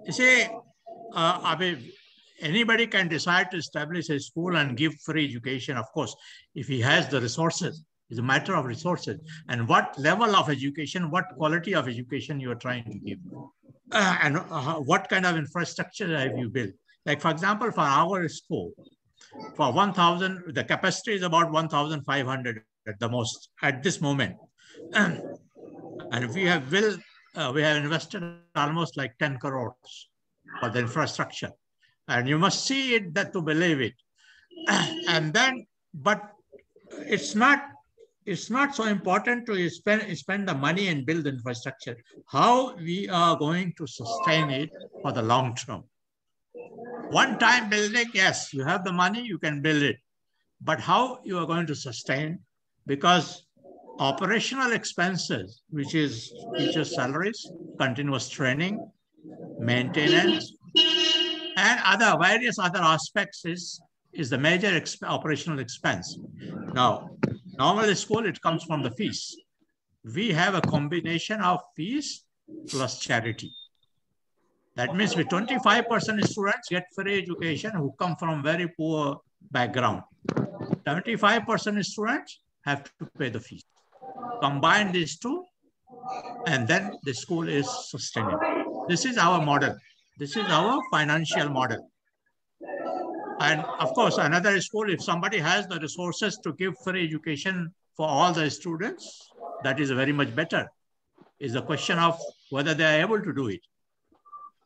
You see, I mean, anybody can decide to establish a school and give free education, of course, if he has the resources. It's a matter of resources and what level of education, what quality of education you are trying to give, and what kind of infrastructure have you built. Like, for example, for our school, for 1,000, the capacity is about 1,500 at the most at this moment. And we have invested almost like 10 crores for the infrastructure. And you must see it that to believe it. And then, but it's not so important to spend the money and build the infrastructure. How we are going to sustain it for the long term. One-time building, yes, you have the money, you can build it. But how you are going to sustain? Because operational expenses, which is teacher salaries, continuous training, maintenance, and various other aspects is the major operational expense. Now, normally school, it comes from the fees. We have a combination of fees plus charity. That means with 25% students get free education who come from very poor background. 75% students have to pay the fees. Combine these two, and then the school is sustainable. This is our model. This is our financial model. And of course, another school, if somebody has the resources to give free education for all the students, that is very much better. It's a question of whether they are able to do it.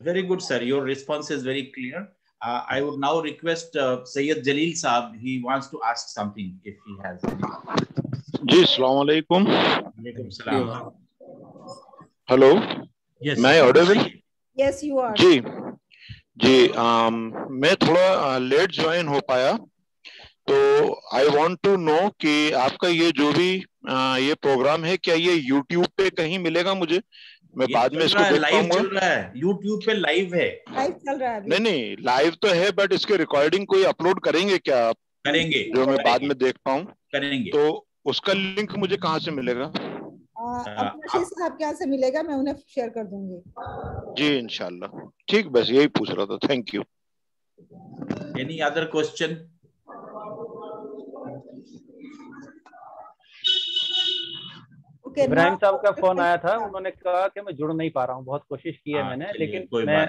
Very good, sir. Your response is very clear. I would now request Sayyid Jalil Saab. He wants to ask something if he has any. जी अस्सलाम वालेकुम. Walaikum salam. Hello. Yes. मैं Audible? Yes, you are. जी जी मैं थोड़ा late join हो पाया, तो I want to know कि आपका ये जो भी ये प्रोग्राम है, क्या ये YouTube पे कहीं मिलेगा मुझे? मैं बाद में इसको देख लाइव पाऊंगा? चल रहा है, YouTube पे लाइव है. लाइव चल रहा है अभी. नहीं, लाइव तो है, बट इसके रिकॉर्डिंग कोई अपलोड करेंगे क्या आप? करेंगे, जो मैं बाद में देख पाऊं. करेंगे. तो उसका लिंक मुझे कहाँ से मिलेगा? अब्दुल साहब के यहाँ से मिलेगा, मैं उन्हें शेयर कर दूंगी. जी इंशाल्लाह. ठीक, बस यही पूछ रहा था. Thank you. Any other question? Ibrahim साहब का फोन आया था, उन्होंने कहा कि मैं जुड़ नहीं पा रहा हूँ, बहुत कोशिश की है मैंने, लेकिन मैं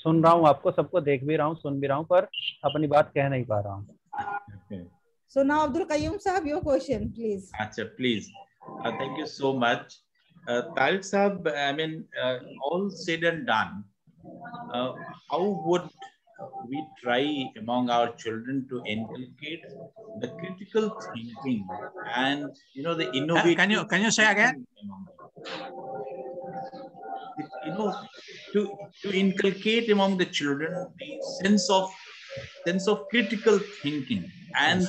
सुन रहा हूँ, आपको सबको देख भी रहा हूँ, सुन भी रहा हूँ, पर अपनी बात कह नहीं पा रहा हूँ. So now Abdul Qayyum Sahab, your question, please. Achha, please. Thank you so much. Tariq Sahab, I mean, all said and done, how would we try among our children to inculcate the critical thinking and, you know, the innovative... Can you say again? You know, to inculcate among the children the sense of critical thinking and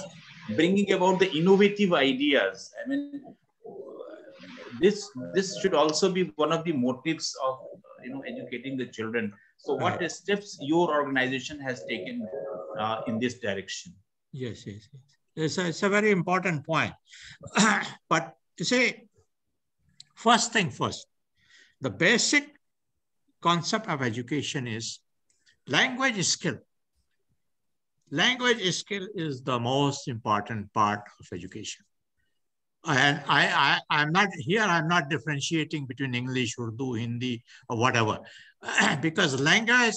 bringing about the innovative ideas. I mean, this should also be one of the motives of, you know, educating the children. So what steps your organization has taken in this direction? Yes. It's a very important point. But you see, first thing first, the basic concept of education is language skill. Language skill is the most important part of education. And I'm not differentiating between English, Urdu, Hindi, or whatever, because language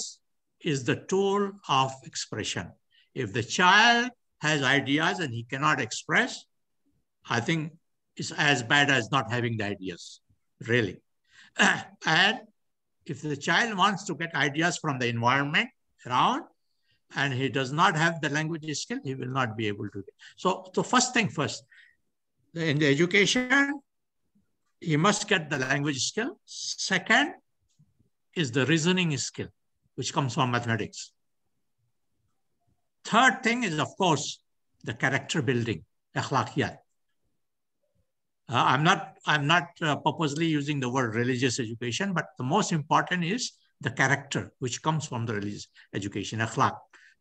is the tool of expression. If the child has ideas and he cannot express, I think it's as bad as not having the ideas, really. And if the child wants to get ideas from the environment around, and he does not have the language skill, he will not be able to. So first thing first, in the education, he must get the language skill. Second is the reasoning skill, which comes from mathematics. Third thing is, of course, the character building, akhlaqiyat. I'm not purposely using the word religious education, but the most important is the character, which comes from the religious education, akhlaq.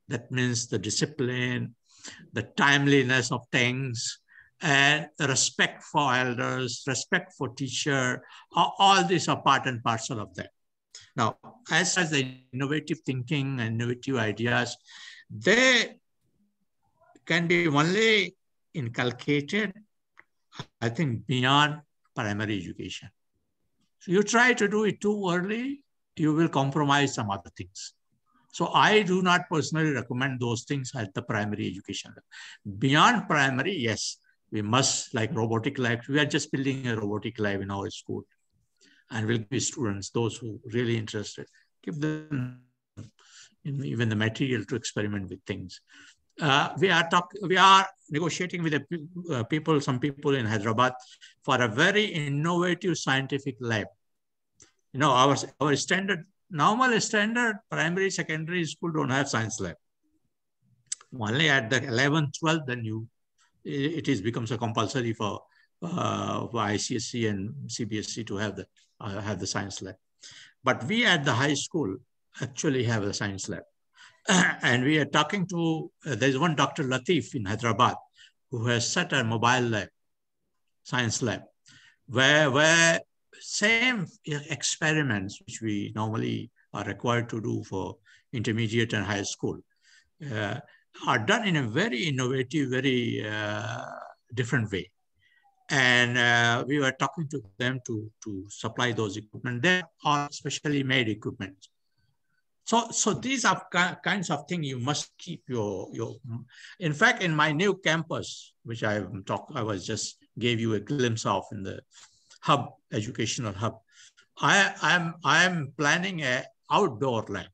That means the discipline, the timeliness of things, and the respect for elders, respect for teacher. All these are part and parcel of that. Now, as the innovative thinking and innovative ideas, they can be only inculcated, I think, beyond primary education. So you try to do it too early, you will compromise some other things. So I do not personally recommend those things at the primary education level. Beyond primary, yes, we must, like robotic lab. We are just building a robotic lab in our school, and we'll give students, those who really interested, give them even the material to experiment with things. We are negotiating with the some people in Hyderabad for a very innovative scientific lab. You know, our standard, normal standard primary, secondary school don't have science lab. Only at the 11th, 12th, then it becomes a compulsory for ICSE and CBSE to have the science lab. But we at the high school actually have a science lab. And we are talking to, there's one Dr. Latif in Hyderabad who has set a mobile lab, science lab, where same experiments which we normally are required to do for intermediate and high school are done in a very innovative, very different way. And we were talking to them to supply those equipment. They are specially made equipment. So these are kinds of things you must keep your. In fact, in my new campus, which I gave you a glimpse of in the hub, educational hub, I'm planning an outdoor lab,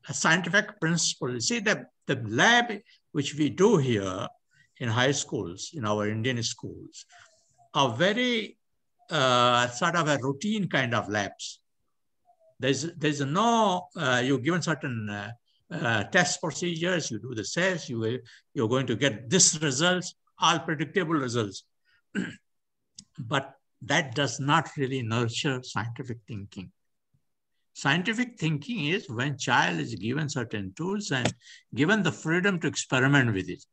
a scientific principle. See, the lab which we do here in high schools, in our Indian schools, are very sort of a routine kind of labs. There's no, you're given certain test procedures, you do the tests, you're going to get this results, all predictable results. But that does not really nurture scientific thinking. Scientific thinking is when child is given certain tools and given the freedom to experiment with it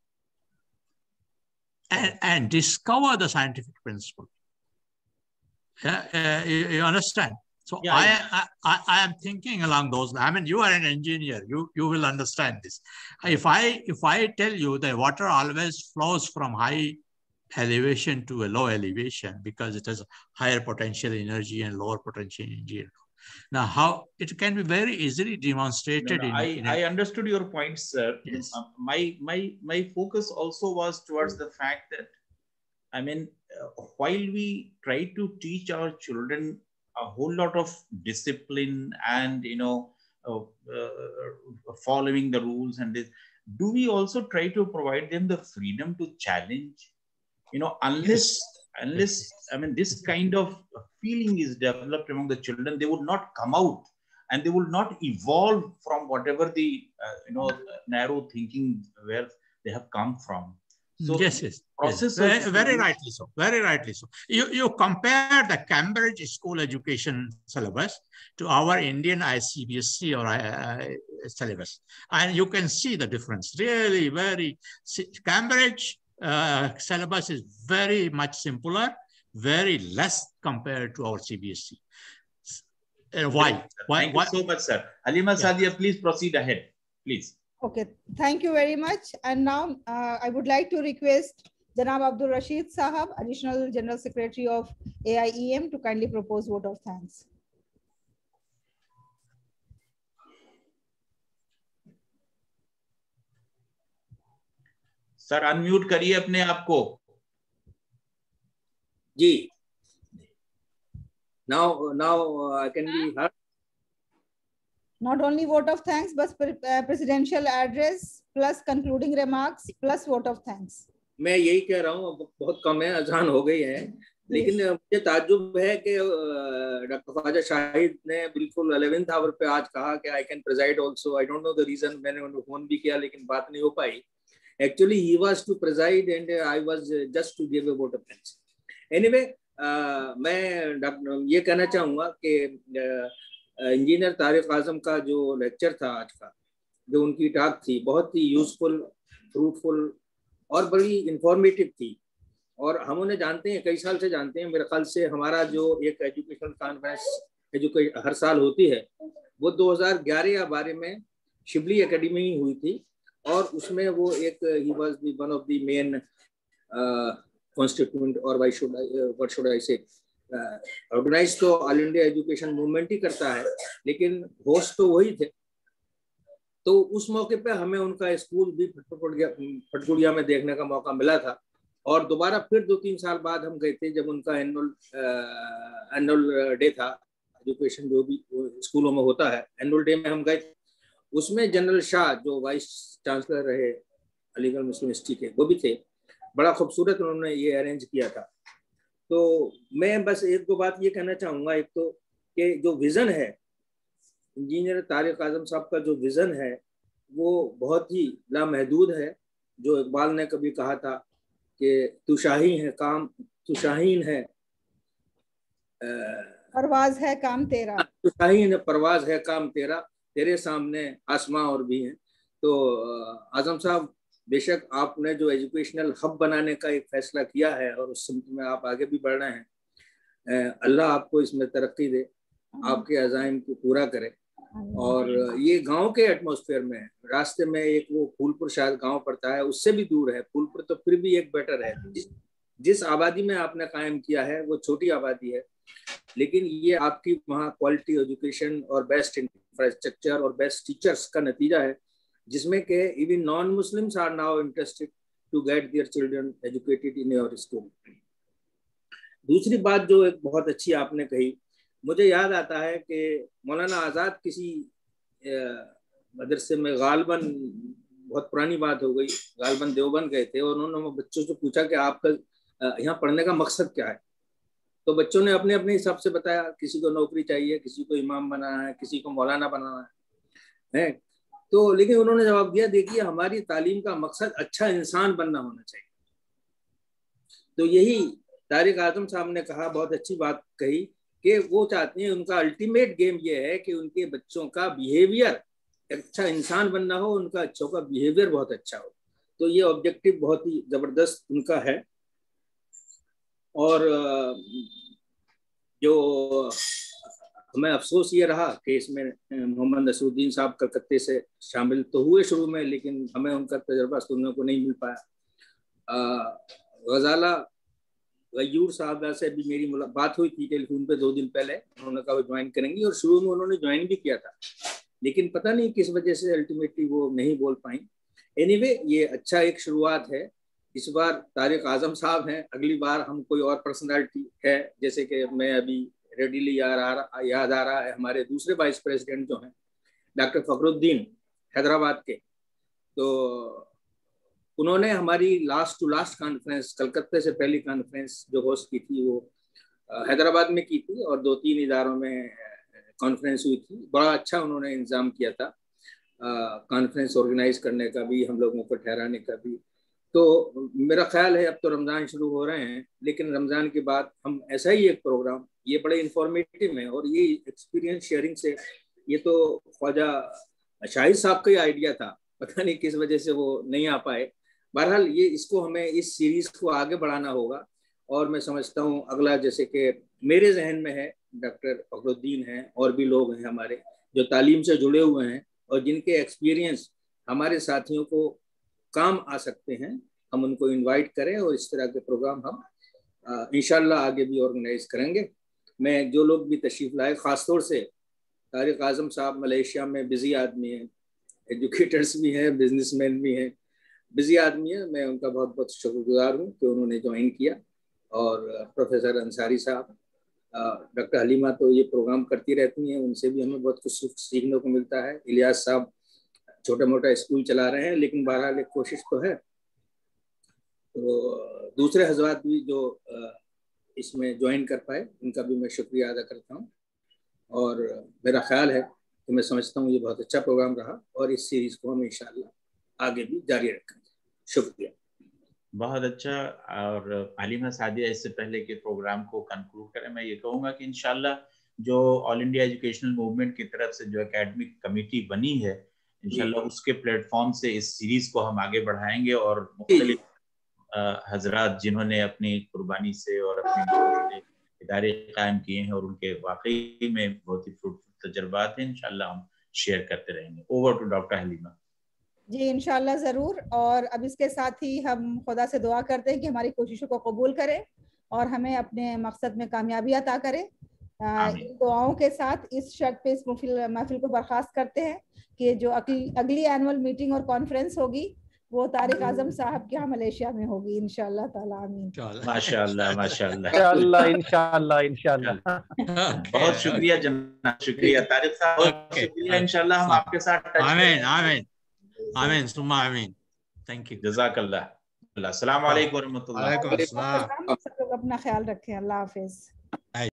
and discover the scientific principle. You understand? So yeah, I am thinking along those. I mean, you are an engineer. You will understand this. If I tell you that water always flows from high elevation to a low elevation because it has higher potential energy and lower potential energy. Now, how it can be very easily demonstrated. I understood your point, sir. Yes. My focus also was towards the fact that, I mean, while we try to teach our children a whole lot of discipline and, you know, following the rules and this, do we also try to provide them the freedom to challenge? You know, unless I mean, this kind of feeling is developed among the children, they would not come out and they will not evolve from whatever the narrow thinking where they have come from. So yes. Very rightly so. Very rightly so. You compare the Cambridge school education syllabus to our Indian ICBSE or syllabus, and you can see the difference. Really, Cambridge syllabus is very much simpler, very less compared to our CBSE. Why? Thank you so much, sir. Halima Sadia, please proceed ahead, please. Okay, thank you very much. And now I would like to request Janab Abdul Rashid Sahab, Additional General Secretary of AIEM, to kindly propose vote of thanks. Sir unmute करिए अपने आप को जी now I can be heard. Not only vote of thanks but presidential address plus concluding remarks plus vote of thanks. मैं यही कह रहा हूँ, बहुत कम है, अजान हो गई है, लेकिन मुझे ताज्जुब है कि डॉक्टर ख्वाजा शाहिद ने बिल्कुल 11th आवर पे आज कहा कि I can preside also. I don't know the reason. मैंने उन्हें फोन भी किया लेकिन बात नहीं हो पाई. Actually, he was to preside and I was just to give a vote of thanks. Anyway, मैं ये कहना चाहूँगा कि इंजीनियर तारिक आजम का जो लेक्चर था आज का, जो उनकी टॉक थी, बहुत ही यूजफुल, फ्रूटफुल और बड़ी इंफॉर्मेटिव थी. और हम उन्हें जानते हैं, कई साल से जानते हैं. मेरे ख्याल से हमारा जो एक एजुकेशनल कॉन्फ्रेंस एजुकेशन हर साल होती है, वो 2011 या 12 में शिबली एकेडमी हुई थी, और उसमें वो एक he was the one of the main constituent, और व्हाट शुड आई से, ऑर्गेनाइज तो ऑल इंडिया एजुकेशन मूवमेंट ही करता है, लेकिन होस्ट तो वही थे। तो उस मौके पे हमें उनका स्कूल भी फटगुड़िया में देखने का मौका मिला था, और दोबारा फिर 2-3 साल बाद हम गए थे, जब उनका एनुअल डे था, एजुकेशन जो भी स्कूलों में होता है, एनुअल डे में हम गए थे। उसमें जनरल शाह जो वाइस चांसलर रहे अलीगढ़ मुस्लिम यूनिवर्सिटी के, वो भी थे। बड़ा खूबसूरत उन्होंने ये अरेंज किया था। तो मैं बस 1-2 बात ये कहना चाहूँगा। एक तो कि जो विज़न है इंजीनियर तारिक आजम साहब का, जो विज़न है वो बहुत ही लामहदूद है। जो इकबाल ने कभी कहा था कि तू शाहीन है काम, तू शाहीन है परवाज है काम तेरा, तू शाहीन है परवाज है काम तेरा, तेरे सामने आसमां और भी हैं। तो आजम साहब, बेशक आपने जो एजुकेशनल हब बनाने का एक फैसला किया है और उस सिमत में आप आगे भी बढ़ रहे हैं, अल्लाह आपको इसमें तरक्की दे, आपके अज़ाइम को पूरा करे। और ये गांव के एटमॉस्फेयर में, रास्ते में एक वो फूलपुर शायद गांव पड़ता है, उससे भी दूर है फूलपुर, तो फिर भी एक बेटर है। जिस आबादी में आपने कायम किया है वो छोटी आबादी है, लेकिन ये आपकी वहाँ क्वालिटी एजुकेशन और बेस्ट इंफ्रास्ट्रक्चर और बेस्ट टीचर्स का नतीजा है, जिसमें के even non Muslims are now interested to get their children educated in your school. दूसरी बात जो एक बहुत अच्छी आपने कही, मुझे याद आता है कि मौलाना आज़ाद किसी मदरसे में, गालबन, बहुत पुरानी बात हो गई, गालबन देवबंद गए थे, और उन्होंने बच्चों से पूछा कि आपका यहाँ पढ़ने का मकसद क्या है। तो बच्चों ने अपने अपने हिसाब से बताया, किसी को नौकरी चाहिए, किसी को इमाम बनाना है, किसी को मौलाना बनाना है। तो लेकिन उन्होंने जवाब दिया, देखिए हमारी तालीम का मकसद अच्छा इंसान बनना होना चाहिए। तो यही तारिक आजम साहब ने कहा, बहुत अच्छी बात कही कि वो चाहते हैं, उनका अल्टीमेट गेम ये है कि उनके बच्चों का बिहेवियर, अच्छा इंसान बनना हो, उनका बच्चों का बिहेवियर बहुत अच्छा हो। तो ये ऑब्जेक्टिव बहुत ही जबरदस्त उनका है। और जो हमें अफसोस ये रहा कि इसमें मोहम्मद नसरुद्दीन साहब कलकत्ते से शामिल तो हुए शुरू में, लेकिन हमें उनका तजर्बा सुनने को नहीं मिल पाया। गजाला गयूर साहब से भी मेरी बात हुई थी टेलीफोन पे 2 दिन पहले, उन्होंने कहा वो ज्वाइन करेंगी, और शुरू में उन्होंने ज्वाइन भी किया था, लेकिन पता नहीं किस वजह से अल्टीमेटली वो नहीं बोल पाई। एनीवे, ये अच्छा एक शुरुआत है। इस बार तारिक आजम साहब हैं, अगली बार हम कोई और पर्सनालिटी है, जैसे कि मैं अभी रेडीली याद आ रहा है हमारे दूसरे वाइस प्रेसिडेंट जो हैं डॉक्टर फखरुद्दीन हैदराबाद के, तो उन्होंने हमारी लास्ट टू लास्ट कॉन्फ्रेंस, कलकत्ते से पहली कॉन्फ्रेंस जो होस्ट की थी वो हैदराबाद में की थी, और 2-3 इदारों में कॉन्फ्रेंस हुई थी। बड़ा अच्छा उन्होंने इंतजाम किया था कॉन्फ्रेंस ऑर्गेनाइज करने का भी, हम लोगों को ठहराने का भी। तो मेरा ख्याल है अब तो रमज़ान शुरू हो रहे हैं, लेकिन रमज़ान के बाद हम ऐसा ही एक प्रोग्राम, ये बड़े इंफॉर्मेटिव है, और ये एक्सपीरियंस शेयरिंग से, ये तो ख्वाजा शाहिद साहब का ही आइडिया था, पता नहीं किस वजह से वो नहीं आ पाए। बहरहाल ये इसको हमें इस सीरीज को आगे बढ़ाना होगा, और मैं समझता हूँ अगला, जैसे कि मेरे जहन में है, डॉक्टर फखरुद्दीन हैं, और भी लोग हैं हमारे जो तालीम से जुड़े हुए हैं और जिनके एक्सपीरियंस हमारे साथियों को काम आ सकते हैं, हम उनको इनवाइट करें, और इस तरह के प्रोग्राम हम इंशाल्लाह आगे भी ऑर्गेनाइज करेंगे। मैं जो लोग भी तशरीफ लाए, ख़ासतौर से तारिक आजम साहब मलेशिया में बिजी आदमी हैं, एजुकेटर्स भी हैं, बिजनेसमैन भी हैं, बिजी आदमी है, मैं उनका बहुत बहुत शुक्रगुजार हूँ कि उन्होंने ज्वाइन किया। और प्रोफेसर अंसारी साहब, डॉक्टर हलीमा तो ये प्रोग्राम करती रहती हैं, उनसे भी हमें बहुत कुछ सीखने को मिलता है। इलियास साहब छोटा मोटा स्कूल चला रहे हैं, लेकिन बहरहाल एक कोशिश तो है। तो दूसरे हजरात भी जो इसमें ज्वाइन कर पाए, उनका भी मैं शुक्रिया अदा करता हूँ। और मेरा ख्याल है कि मैं समझता हूँ ये बहुत अच्छा प्रोग्राम रहा, और इस सीरीज को हम इंशाल्लाह आगे भी जारी रखेंगे। शुक्रिया। बहुत अच्छा। और आलिमा सादिया, इससे पहले कि प्रोग्राम को कंक्लूड करें, मैं ये कहूँगा कि इंशाल्लाह जो ऑल इंडिया एजुकेशनल मूवमेंट की तरफ से जो एकेडमिक कमेटी बनी है, इंशाल्लाह उसके प्लेटफॉर्म से इस सीरीज को हम आगे बढ़ाएंगे, और मुख्तलिफ हजरात जिन्होंने अपनी कुर्बानी से और अपनी इदारे कायम किए हैं और उनके वाकई में बहुत ही फ्रूटफुल तजुर्बात हैं। इंशाल्लाह हम शेयर करते रहेंगे। Over to doctor Halima. जी इंशाल्लाह ज़रूर। और अब इसके साथ ही हम खुदा से दुआ करते हैं कि हमारी कोशिशों को कबूल करे और हमें अपने मकसद में कामयाबी अता करे। इन दुआओं के साथ इस शर्त पे इस महफिल को बर्खास्त करते हैं कि जो अगली एनुअल मीटिंग और कॉन्फ्रेंस होगी वो तारिक आजम साहब के यहाँ मलेशिया में होगी इंशाल्लाह ताला। आमीन। माशाल्लाह माशाल्लाह इंशाल्लाह इंशाल्लाह। बहुत शुक्रिया जनाब, शुक्रिया तारिक साहब, बहुत शुक्रिया। इंशाल्लाह हम आपके साथ आमीन आमीन आमीन सुम्मा आमीन। थैंक यू, जज़ाकल्लाह। अस्सलाम वालेकुम व रहमतुल्लाह। वालेकुम अस्सलाम। सब लोग अपना ख्याल रखें। अल्लाह हाफिज।